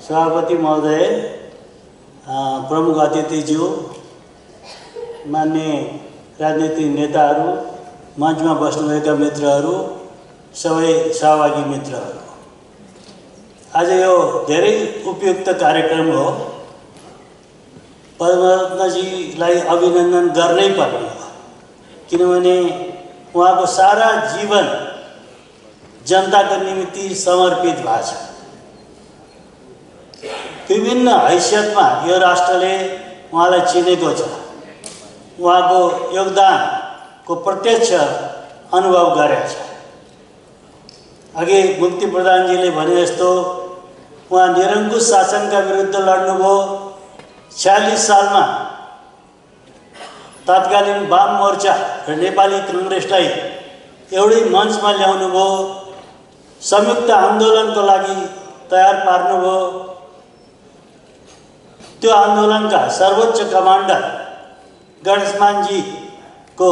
सभापति महोदय, प्रमुख अतिथिज्यू, मान्य राजनीतिक नेताहरू, मञ्चमा बस्नुभएका मित्रहरू, सबै सहभागी मित्रहरू, आज यो धेरै उपयुक्त कार्यक्रम हो। पद्मरत्नजीलाई अभिनन्दन गर्नै पर्ने हो, किनभने उहाँको सारा जीवन जनताको निम्ति समर्पित भएको छ। विभिन्न हैसियतमा यो राष्ट्रले उहाँलाई चिनेको छ, उहाँको योगदानको प्रत्यक्ष अनुभव गरेको छ। अघि मुक्ति प्रधानजीले भने जस्तो उहाँ निरङ्कुश शासनका विरुद्ध लड्नुभयो। 46 सालमा तत्कालीन वाम मोर्चा र नेपाली कांग्रेसलाई एउटै मञ्चमा ल्याउनुभयो, संयुक्त आन्दोलनको लागि तयार पार्नुभयो। त्यो आन्दोलनका सर्वोच्च कमान्डर गणेशमानजीको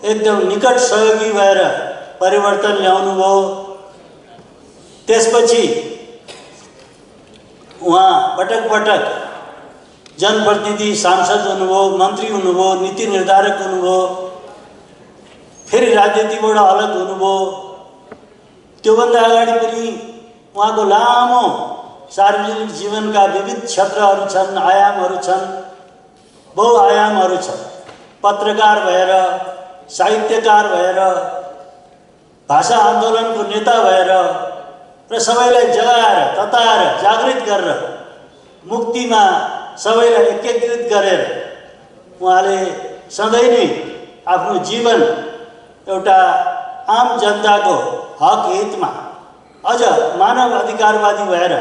एकदम निकट सहयोगी भएर परिवर्तन ल्याउनुभयो। त्यसपछि उहाँ पटक पटक जनप्रतिनिधि, सांसद हुनुभयो, मन्त्री हुनुभयो, नीति निर्धारक हुनुभयो, फेरि राजनीतिबाट अलग हुनुभयो। त्योभन्दा अगाडि पनि उहाँको लामो सार्वजनिक जीवनका विविध क्षेत्रहरू छन्, आयामहरू छन्, बहुआयामहरू छन्। पत्रकार भएर, साहित्यकार भएर, भाषा आन्दोलनको नेता भएर र सबैलाई जगाएर, तताएर, जागृत गरेर, मुक्तिमा सबैलाई एकीकृत गरेर उहाँले सधैँ नै आफ्नो जीवन एउटा आम जनताको हक हितमा, अझ मानव अधिकारवादी भएर,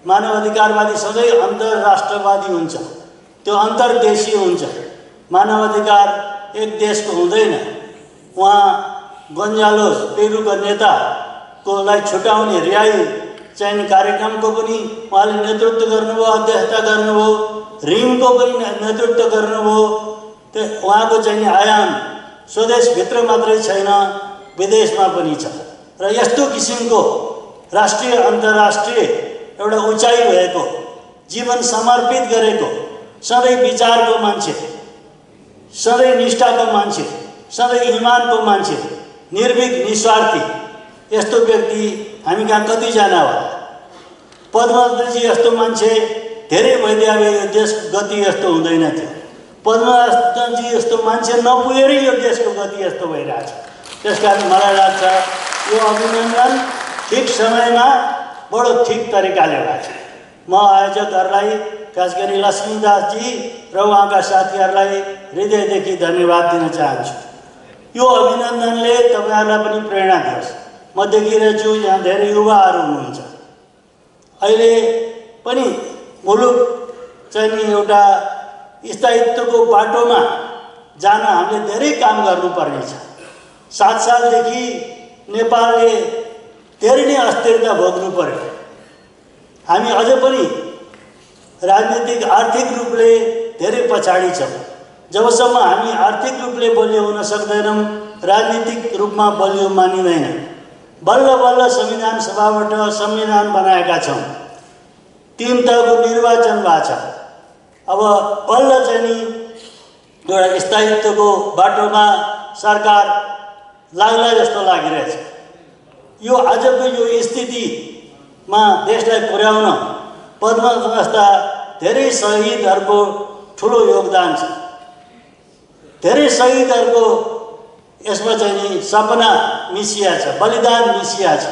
मानव अधिकारवादी सधैँ अन्तर्राष्ट्रवादी हुन्छ, त्यो अन्तर्देशीय हुन्छ। मानव अधिकार एक देशको हुँदैन। उहाँ गोन्जालोस पेरुको नेताकोलाई छुटाउने रिहाई चाहिने कार्यक्रमको पनि उहाँले नेतृत्व गर्नुभयो, अध्यक्षता गर्नुभयो। रिमको पनि नेतृत्व गर्नुभयो। त्यो उहाँको चाहिने आयाम स्वदेशभित्र मात्रै छैन, विदेशमा पनि छ। र यस्तो किसिमको राष्ट्रिय अन्तर्राष्ट्रिय एउटा उचाइ भएको, जीवन समर्पित गरेको, सधैँ विचारको मान्छे, सधैँ निष्ठाको मान्छे, सधैँ इमानको मान्छे, निर्भीक निस्वार्थी, यस्तो व्यक्ति हामी कहाँ कतिजना होला। पद्मरत्नजी जस्तो मान्छे धेरै भइदिए यो देशको गति यस्तो हुँदैन थियो। पद्मरत्नजी जस्तो मान्छे नपुगेरै यो देशको गति यस्तो भइरहेछ। त्यसकारण मलाई लाग्छ यो अभिनन्दन ठिक समयमा बडो ठिक तरिकाले भएको छ। म आयोजकहरूलाई, खास गरी लक्ष्मीदासजी र उहाँका साथीहरूलाई हृदयदेखि धन्यवाद दिन चाहन्छु। यो अभिनन्दनले तपाईँहरूलाई पनि प्रेरणा दियोस्। म देखिरहेको छु यहाँ धेरै युवाहरू हुनुहुन्छ। अहिले पनि मुलुक चाहिँ एउटा स्थायित्वको बाटोमा जान हामीले धेरै काम गर्नुपर्ने छ। 7 सालदेखि नेपालले धेरै नै अस्थिरता भोग्नु पर्यो। हामी अझ पनि राजनीतिक आर्थिक रूपले धेरै पछाडि छौँ। जबसम्म हामी आर्थिक रूपले बलियो हुन सक्दैनौँ, राजनीतिक रूपमा बलियो मानिँदैन। बल्ल बल्ल संविधान सभाबाट संविधान बनाएका छौँ, 3 तहको निर्वाचन भएको छ। अब बल्ल चाहिँ नि एउटा स्थायित्वको बाटोमा सरकार लाग्ला जस्तो लागिरहेछ। यो आजको यो स्थितिमा देशलाई पुर्याउन पद्मरत्न जस्ता धेरै शहीदहरूको ठुलो योगदान छ। धेरै शहीदहरूको यसमा चाहिँ नि सपना मिसिया छ, बलिदान मिसिया छ।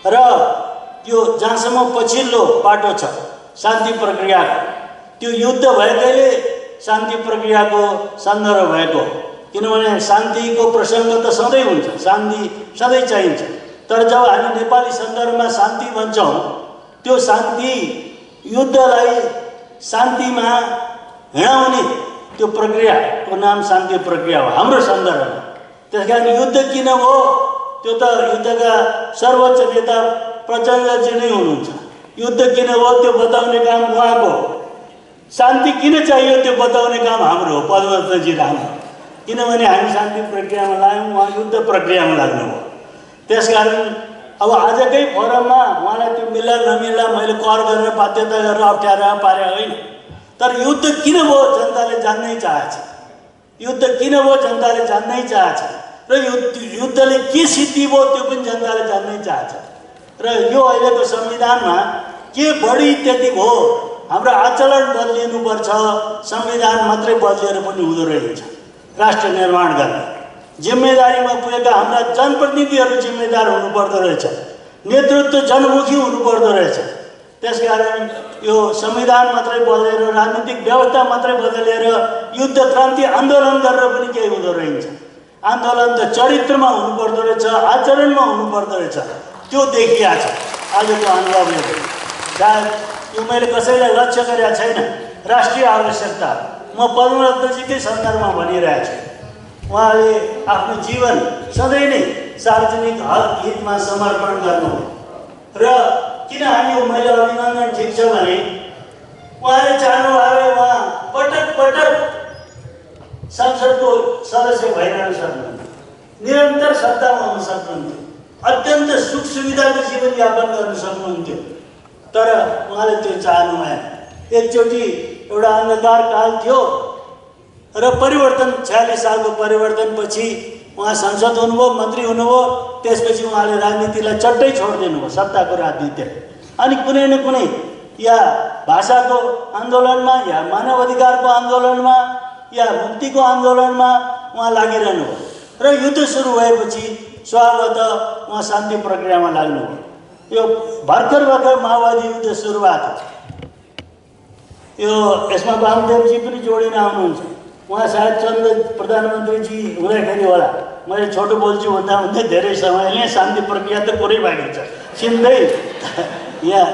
र यो जहाँसम्म पछिल्लो बाटो छ शान्ति प्रक्रियाको, त्यो युद्ध भएकैले शान्ति प्रक्रियाको सन्दर्भ भएको। किनभने शान्तिको प्रसङ्ग त सधैँ हुन्छ, शान्ति सधैँ चाहिन्छ। तर जब हामी नेपाली सन्दर्भमा शान्ति भन्छौँ, त्यो शान्ति युद्धलाई शान्तिमा हिँडाउने त्यो प्रक्रियाको नाम शान्ति प्रक्रिया हो हाम्रो सन्दर्भमा। त्यसकारण युद्ध किन हो, त्यो त युद्धका सर्वोच्च नेता प्रचण्डजी नै हुनुहुन्छ। युद्ध किन हो त्यो बताउने काम उहाँको, शान्ति किन चाहियो त्यो बताउने काम हाम्रो हो, पद्मरत्नजी राम्रो। किनभने हामी शान्ति प्रक्रियामा लाग्यौँ, उहाँ युद्ध प्रक्रियामा लाग्नुभयो। त्यसकारण अब आजकै फोरममा उहाँलाई त्यो मिल्ला नमिल्ला मैले कर गरेर बाध्यता गरेर अप्ठ्यारो पारे होइन। तर युद्ध किन भयो जनताले जान्नै चाहेछ। युद्ध किन भयो जनताले जान्नै चाहेछ र युद्धले के सिद्धि भयो त्यो पनि जनताले जान्नै चाहेछ। र यो अहिलेको संविधानमा के बढी त्यति भयो, हाम्रो आचरण बदलिनुपर्छ। संविधान मात्रै बदलेर पनि हुँदो रहेछ। राष्ट्र निर्माण गर्ने जिम्मेदारीमा पुगेका हाम्रा जनप्रतिनिधिहरू जिम्मेदार हुनुपर्दो रहेछ। नेतृत्व जनमुखी हुनुपर्दो रहेछ। त्यसकारण यो संविधान मात्रै बदलेर राजनीतिक व्यवस्था मात्रै बदलेर युद्ध क्रान्ति आन्दोलन गरेर पनि केही हुँदो रहेछ। आन्दोलन त चरित्रमा हुनुपर्दो रहेछ, आचरणमा हुनुपर्दो रहेछ। त्यो देखिया छ आजको अनुभवले। सायद यो मैले कसैलाई लक्ष्य गरेका छैन। राष्ट्रिय आवश्यकता म पद्मरत्नजीकै सन्दर्भमा भनिरहेको छु। उहाँले आफ्नो जीवन सधैँ नै सार्वजनिक हितमा समर्पण गर्नु र किन हामी मैले अभिनन्दन ठिक छ भने उहाँले चाहनुभयो उहाँ पटक पटक संसदको सदस्य भइरहन सक्नुहुन्थ्यो, निरन्तर सत्तामा हुन सक्नुहुन्थ्यो, अत्यन्त सुख सुविधाको जीवनयापन गर्न सक्नुहुन्थ्यो। तर उहाँले त्यो चाहनु भएन। एकचोटि एउटा अन्धकार काल थियो र परिवर्तन 46 सालको परिवर्तनपछि उहाँ संसद हुनुभयो, मन्त्री हुनुभयो। त्यसपछि उहाँले राजनीतिलाई चट्टै छोडिदिनु भयो, सत्ताको राजनीति। अनि कुनै न कुनै या भाषाको आन्दोलनमा या मानव अधिकारको आन्दोलनमा या मुक्तिको आन्दोलनमा उहाँ लागिरहनु भयो। र युद्ध सुरु भएपछि स्वभावतः उहाँ शान्ति प्रक्रियामा लाग्नुभयो। यो भर्खर माओवादी युद्ध सुरु भएको थियो। यो यसमा वामदेवजी पनि जोडिन आउनुहुन्छ। उहाँ सायद चन्द्र प्रधानमन्त्रीजी हुँदाखेरि होला, मैले छोटो बोल्छु भन्दा हुँदै धेरै समयले शान्ति प्रक्रिया त पुरै बाँकी छ सिन्दै यहाँ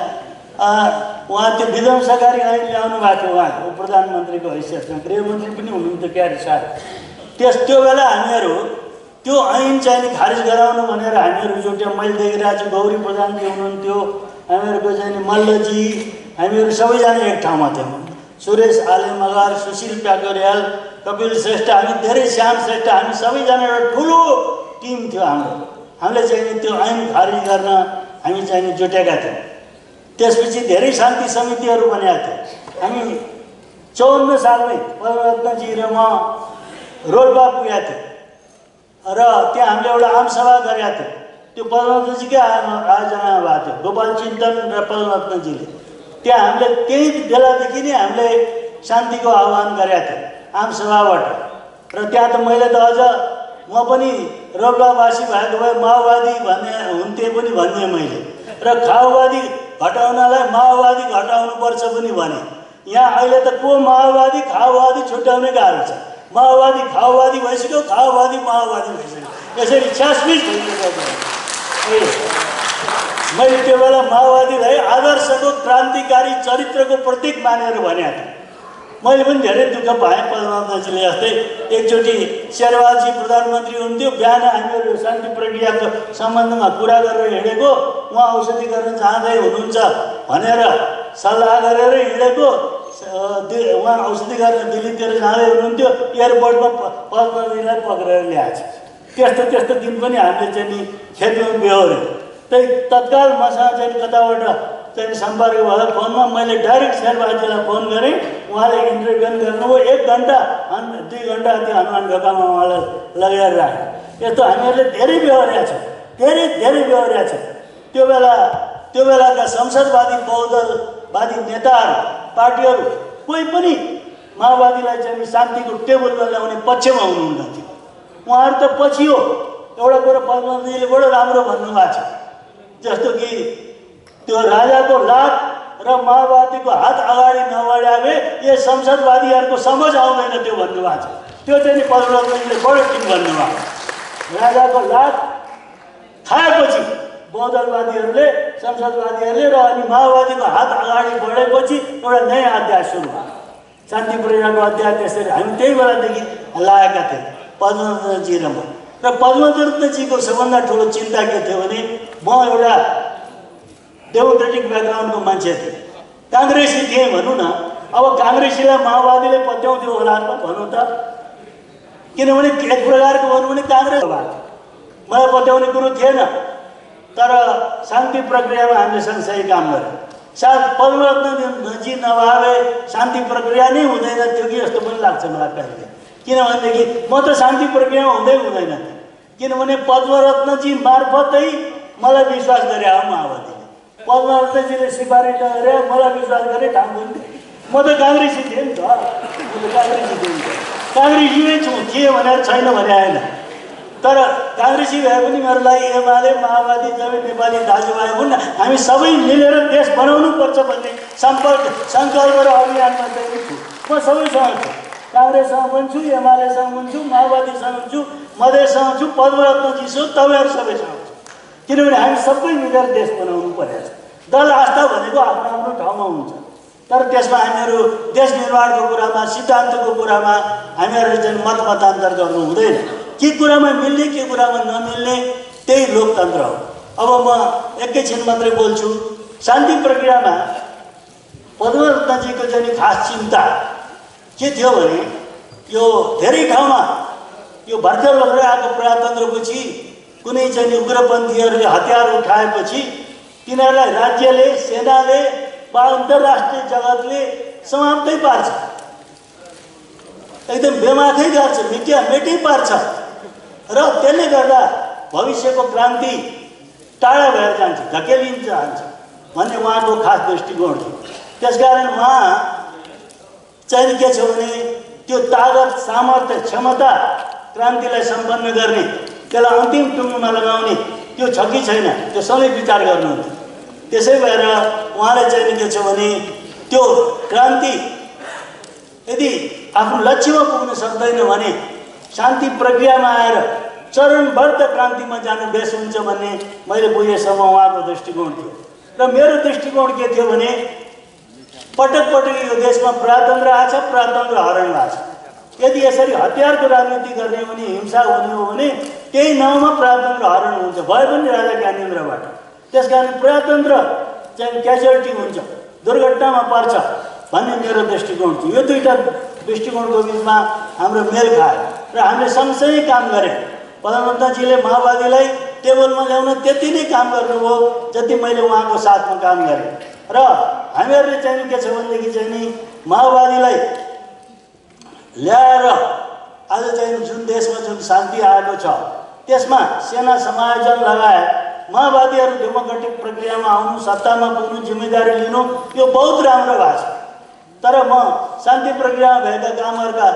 उहाँ त्यो विध्वंसकारी ऐन ल्याउनु भएको थियो। उहाँ प्रधानमन्त्रीको हैसियतमा गृहमन्त्री पनि हुनुहुन्थ्यो क्यारे सायद। त्यो बेला हामीहरू त्यो ऐन चाहिँ खारिज गराउनु भनेर हामीहरू जुट्यौँ। मैले देखिरहेको छु गौरी प्रधानजी हुनुहुन्थ्यो, हामीहरूको चाहिँ मल्लजी, हामीहरू सबैजना एक ठाउँमा थियौँ। सुरेश आले मगर, सुशील प्याकरियाल, कपिल श्रेष्ठ, हामी धेरै श्याम श्रेष्ठ, हामी सबैजना एउटा ठुलो टिम थियो हाम्रो। हामीले चाहिँ त्यो ऐन खारिज गर्न हामी चाहिँ जुटेका थियौँ। त्यसपछि धेरै शान्ति समितिहरू बनेका थियौँ। हामी 54 सालमै पद्मरत्नजी र म रोल्पा पुगेका थियौँ र त्यहाँ हामीले एउटा आमसभा गरेका थियौँ। त्यो पद्मरत्नजीकै आयोजना भएको थियो, गोपाल चिन्तन र पद्मरत्नजीले। त्यहाँ हामीले त्यही बेलादेखि नै हामीले शान्तिको आह्वान गरेका थियौँ आमसभाबाट। र त्यहाँ त मैले त अझ म पनि रोल्पावासी भएको भए माओवादी भन्ने हुन्थे पनि भन्ने मैले, र खाओवादी हटाउनलाई माओवादी हटाउनुपर्छ पनि भने। यहाँ अहिले त को माओवादी खाओवादी छुट्याउनै गाह्रो छ। माओवादी खाओवादी भइसक्यो, खाओवादी माओवादी भइसक्यो, यसरी छ्यासमिस भइसक्यो। मैले त्यो बेला माओवादीलाई आदर्शको क्रान्तिकारी चरित्रको प्रतीक मानेर भनेको थिएँ। मैले पनि धेरै दुःख पाएँ। पद्मनाभजीले जस्तै एकचोटि शेरबहादुरजी प्रधानमन्त्री हुनुहुन्थ्यो, बिहान हामीहरू शान्ति प्रक्रियाको सम्बन्धमा कुरा गरेर हिँडेको, उहाँ औषधि गर्न चाहँदै हुनुहुन्छ भनेर सल्लाह गरेर हिँडेको। उहाँ औषधि गर्न दिल्लीतिर जाँदै हुनुहुन्थ्यो, एयरपोर्टमा पद्मनाभजीलाई पक्रेर ल्याएछ। त्यस्तो त्यस्तो दिन पनि हामीले चाहिँ नि खेप्यौँ बेहोऱ्यौँ। त्यही तत्काल मसँग चाहिँ कताबाट चाहिँ सम्पर्क भयो फोनमा। मैले डाइरेक्ट शेरबहादुरजीलाई फोन गरेँ, उहाँले इन्टरभ्यू गर्नुभयो। 1 घन्टा 2 घन्टा त्यो हनुमान ढोकामा उहाँलाई लगाएर राख्यो। यस्तो हामीहरूले धेरै बेहोरेका छौँ, धेरै बेहोरेका छौँ। त्यो बेलाका संसदवादी बहुदलवादी नेताहरू पार्टीहरू कोही पनि माओवादीलाई चाहिँ शान्तिको टेबलमा ल्याउने पक्षमा हुनुहुन्न थियो। उहाँहरू त पछि हो। एउटा कुरो पद्मनाभजीले बडो राम्रो भन्नुभएको छ, जस्तो कि त्यो राजाको लात र माओवादीको हात अगाडि नबढाए भए यो संसदवादीहरूको समझ आउँदैन त्यो भन्नुभएको छ। त्यो चाहिँ पद्मनाभजीले बडो ठिक भन्नुभएको। राजाको लात खाएपछि बहुदलवादीहरूले संसदवादीहरूले र अनि माओवादीको हात अगाडि बढेपछि एउटा नयाँ अध्याय सुरु भयो, शान्ति प्रक्रियाको अध्याय। त्यसरी हामी त्यही बेलादेखि लागेका थियौँ पद्मनाभजी र म। र पद्मनाभजीको सबभन्दा ठुलो चिन्ता के थियो भने म एउटा डेमोक्रेटिक ब्याकग्राउन्डको मान्छे थिएँ, काङ्ग्रेसी थिएँ भनौँ न। अब काङ्ग्रेसीलाई माओवादीले पत्याउँथ्यो होला भनौँ त, किनभने एक प्रकारको भनौँ भने काङ्ग्रेस भएको मलाई पत्याउने कुरो थिएन। तर शान्ति प्रक्रियामा हामीले सँगसँगै काम गऱ्यौँ। सायद पद्मरत्नजी नभए शान्ति प्रक्रिया नै हुँदैन थियो कि जस्तो पनि लाग्छ मलाई कहिले। किनभनेदेखि म त शान्ति प्रक्रियामा हुँदैन थिएँ, किनभने पद्मरत्नजी मार्फतै मलाई विश्वास गरे हो माओवादीले। पद्मरत्नजीले सिफारिस गरे मलाई विश्वास गरे ठाउँ पनि म त काङ्ग्रेसी थिएँ नि त, काङ्ग्रेसी नै छु, के भनेर छैन भने आएन। तर काङ्ग्रेसी भए पनि मेरो लागि एमाले माओवादी सबै नेपाली दाजुभाइ हुन्, हामी सबै मिलेर देश बनाउनु पर्छ भन्ने सङ्कल्प र अभियानमा चाहिँ छु। म सबैसँग छु, काङ्ग्रेससँग पनि छु, एमालेसँग पनि छु, माओवादीसँग छु, मधेससँग छु, पद्मरत्नजी छु, तपाईँहरू सबैसँग छु। किनभने हामी सबै मिलेर देश बनाउनु परेको छ। दल आस्था भनेको आफ्नो आफ्नो ठाउँमा हुन्छ, तर त्यसमा हामीहरू देश निर्माणको कुरामा सिद्धान्तको कुरामा हामीहरूले चाहिँ मतान्तर गर्नु हुँदैन। के कुरामा मिल्ने के कुरामा नमिल्ने त्यही लोकतन्त्र हो। अब म एकैछिन मात्रै बोल्छु। शान्ति प्रक्रियामा पद्मरत्नजीको चाहिँ खास चिन्ता के थियो भने यो धेरै ठाउँमा यो भर्खर भर्खर आएको प्रजातन्त्रपछि कुनै चाहिँ उग्रपन्थीहरूले हतियार उठाएपछि तिनीहरूलाई राज्यले सेनाले वा अन्तर्राष्ट्रिय जगतले समाप्तै पार्छ, एकदम बेमाखै गर्छ, मेटै पार्छ र त्यसले गर्दा भविष्यको क्रान्ति टाढा भएर जान्छ, धकेलिन्छ जान्छ भन्ने उहाँको खास दृष्टिकोण थियो। त्यसकारण उहाँ चाहिँ के छ भने त्यो तागत सामर्थ्य क्षमता क्रान्तिलाई सम्पन्न गर्ने त्यसलाई अन्तिम टुङ्गोमा लगाउने त्यो छ कि छैन त्यो सबै विचार गर्नुहुन्थ्यो। त्यसै भएर उहाँले चाहिँ के छ भने त्यो क्रान्ति यदि आफ्नो लक्ष्यमा पुग्न सक्दैन भने शान्ति प्रक्रियामा आएर चरणबद्ध क्रान्तिमा जानु बेस हुन्छ भन्ने मैले बुझेसम्म उहाँको दृष्टिकोण थियो। र मेरो दृष्टिकोण के थियो भने पटक पटक यो देशमा प्रजातन्त्र आछ, प्रजातन्त्र हरण भएको छ। यदि यसरी हतियारको राजनीति गर्ने हो भने, हिंसा हुने हो भने त्यही नाउँमा प्रजातन्त्र हरण हुन्छ, भए पनि राजा ज्ञानेन्द्रबाट। त्यसकारण प्रजातन्त्र चाहिँ क्याजुअलिटी हुन्छ, दुर्घटनामा पर्छ भन्ने मेरो दृष्टिकोण थियो। यो दुईवटा दृष्टिकोणको बिचमा हाम्रो मेल खायो र हामीले सँगसँगै काम गऱ्यौँ। पद्मरत्नजीले माओवादीलाई टेबलमा ल्याउन त्यति नै काम गर्नुभयो जति मैले उहाँको साथमा काम गरेँ। र हामीहरूले चाहिँ के छ भनेदेखि चाहिँ नि माओवादीलाई ल्याएर आज चाहिँ जुन देशमा जुन शान्ति आएको छ त्यसमा सेना समायोजन लगाए माओवादीहरू डेमोक्रेटिक प्रक्रियामा आउनु, सत्तामा पुग्नु, जिम्मेदारी लिनु, यो बहुत राम्रो भएको छ। तर म शान्ति प्रक्रियामा भएका कामहरूका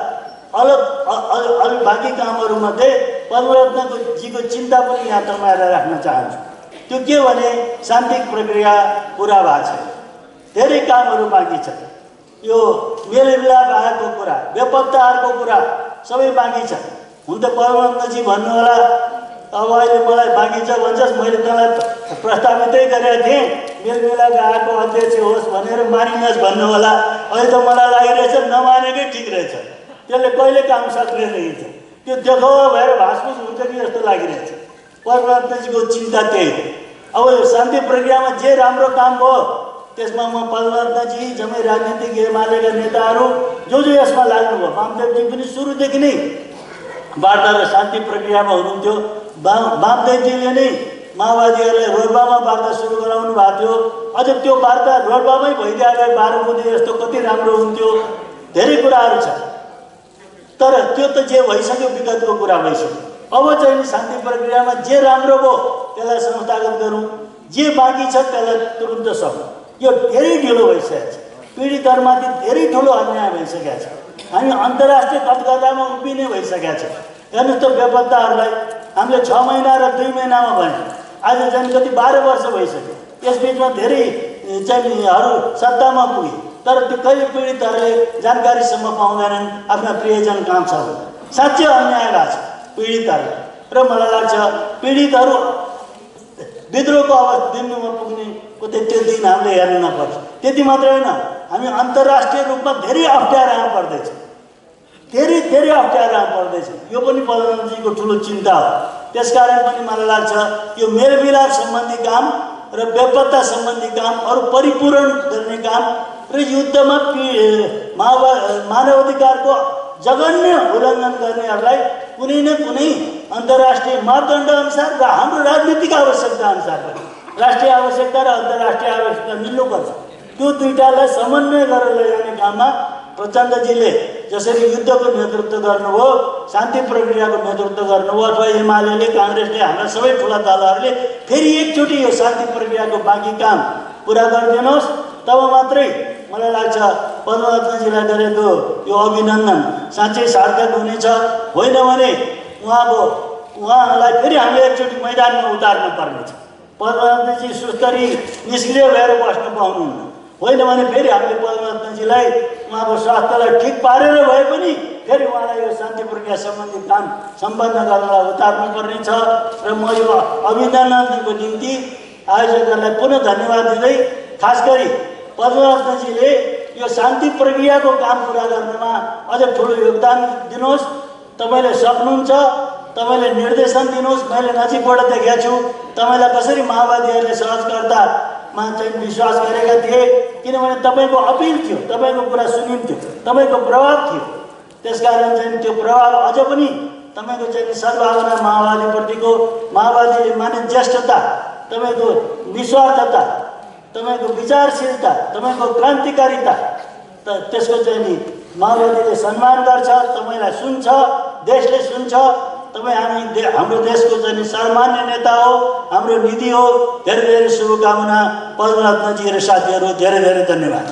अलग बाँकी कामहरूमध्ये पद्मरत्नजीको चिन्ता पनि यहाँ तमाएर राख्न चाहन्छु। त्यो के भने शान्ति प्रक्रिया पुरा भएको छैन, धेरै कामहरू बाँकी छ। यो मेलमिलाप आएको कुरा, बेपत्ताहरूको कुरा सबै बाँकी छ। हुन त पद्मरत्नजी भन्नु होला अब अहिले मलाई बाँकी छ भन्छस्, मैले तँलाई प्रस्तावितै गरेका थिएँ मेलमिलाप आएको अध्यक्ष होस् भनेर मानिनुहोस् भन्नु होला। अहिले त मलाई लागिरहेछ नमानेकै ठिक रहेछ, त्यसले कहिले काम सक्ने रहेछ, त्यो देखावा भएर भासफुस हुन्छ कि जस्तो लागिरहेछ। पद्मरत्नजीको चिन्ता त्यही हो। अब शान्ति प्रक्रियामा जे राम्रो काम भयो त्यसमा म पद्मरत्नजी जम्मै राजनीतिक एमालेका नेताहरू जो यसमा लाग्नुभयो, वामदेवजी पनि सुरुदेखि नै वार्ता र शान्ति प्रक्रियामा हुनुहुन्थ्यो। वामदेवजीले नै माओवादीहरूलाई रोडबामा वार्ता सुरु गराउनु भएको थियो। अझ त्यो वार्ता रोडबामै भइदिए 12 बुधे जस्तो कति राम्रो हुन्थ्यो। धेरै कुराहरू छ, तर त्यो त जे भइसक्यो विगतको कुरा भइसक्यो। अब चाहिँ शान्ति प्रक्रियामा जे राम्रो भयो त्यसलाई संस्थागत गरौँ, जे बाँकी छ त्यसलाई तुरुन्त सकौँ। यो धेरै ढिलो भइसकेको छ, पीडितहरूमाथि धेरै ठुलो अन्याय भइसकेको छ, हामी अन्तर्राष्ट्रिय कटकटामा उभिने भइसकेको छ। हेर्नुहोस् त बेपत्ताहरूलाई हामीले 6 महिना र 2 महिनामा भन्यौँ, आज चाहिँ कति 12 वर्ष भइसक्यो। यसबिचमा धेरै चाहिँहरू सत्तामा पुगे तर त्यो कहिले पीडितहरूले जानकारीसम्म पाउँदैनन् आफ्ना प्रियजन कहाँ छ। साँच्चै अन्याय भएको छ पीडितहरू र मलाई लाग्छ पीडितहरू विद्रोहको दिनमा पुग्नेको त्यो दिन हामीले हेर्नु नपर्छ। त्यति मात्रै होइन, हामी अन्तर्राष्ट्रिय रूपमा धेरै अप्ठ्यारामा पर्दैछ, धेरै अप्ठ्यारामा पर्दैछ। यो पनि पद्मरत्नजीको ठुलो चिन्ता हो। त्यसकारण पनि मलाई लाग्छ यो मेलमिलाप सम्बन्धी काम र बेपत्ता सम्बन्धी काम, अरू परिपूरण गर्ने काम र युद्धमा मानवाधिकारको जघन्य उल्लङ्घन गर्नेहरूलाई कुनै न कुनै अन्तर्राष्ट्रिय मापदण्ड अनुसार र हाम्रो राजनीतिक आवश्यकता अनुसार पनि राष्ट्रिय आवश्यकता र अन्तर्राष्ट्रिय आवश्यकता मिल्नुपर्छ। त्यो दुईटालाई समन्वय गरेर लैजाने काममा प्रचण्डजीले जसरी युद्धको नेतृत्व गर्नुभयो, शान्ति प्रक्रियाको नेतृत्व गर्नुभयो, अथवा एमाले काङ्ग्रेसले हाम्रा सबै ठुला दलहरूले फेरि एकचोटि यो शान्ति प्रक्रियाको बाँकी काम पुरा गरिदिनुहोस्, तब मात्रै मलाई लाग्छ पद्मरत्नजीलाई गरेको यो अभिनन्दन साँच्चै सार्थक हुनेछ। होइन भने उहाँलाई फेरि हामीले एकचोटि मैदानमा उतार्नु पर्नेछ। पद्मरत्नजी सुस्तरी निष्क्रिय भएर बस्नु पाउनुहुन्न। होइन भने फेरि हामीले पद्मरत्नजीलाई उहाँको स्वास्थ्यलाई ठिक पारेर भए पनि फेरि उहाँलाई यो शान्ति प्रक्रिया सम्बन्धी काम सम्पन्न गर्नलाई उतार्नु पर्नेछ। र म यो अभिनन्दनको निम्ति आयोजकहरूलाई पुनः धन्यवाद दिँदै खास गरी पद्मरत्नजीले यो शान्ति प्रक्रियाको काम पुरा गर्नमा अझ ठुलो योगदान दिनुहोस्। तपाईँले सक्नुहुन्छ, तपाईँले निर्देशन दिनुहोस्। मैले नजिकबाट देखेको छु तपाईँलाई कसरी माओवादीहरूले सहजकर्तामा चाहिँ विश्वास गरेका थिए, किनभने तपाईँको अपिल थियो, तपाईँको कुरा सुनिन्थ्यो, तपाईँको प्रभाव थियो। त्यसकारण चाहिँ त्यो प्रभाव अझ पनि तपाईँको चाहिँ सद्भावना माओवादीप्रतिको, माओवादीले माने ज्येष्ठता, तपाईँको निस्वार्थता, तपाईँको विचारशीलता, तपाईँको क्रान्तिकारिता, त्यसको चाहिँ नि माओवादीले सम्मान गर्छ, तपाईँलाई सुन्छ, देशले सुन्छ। तपाईँ हाम्रो देशको चाहिँ सर्वमान्य नेता हो, हाम्रो निधि हो। धेरै धेरै शुभकामना पद्मरत्नजी र साथीहरू, धेरै धेरै धन्यवाद।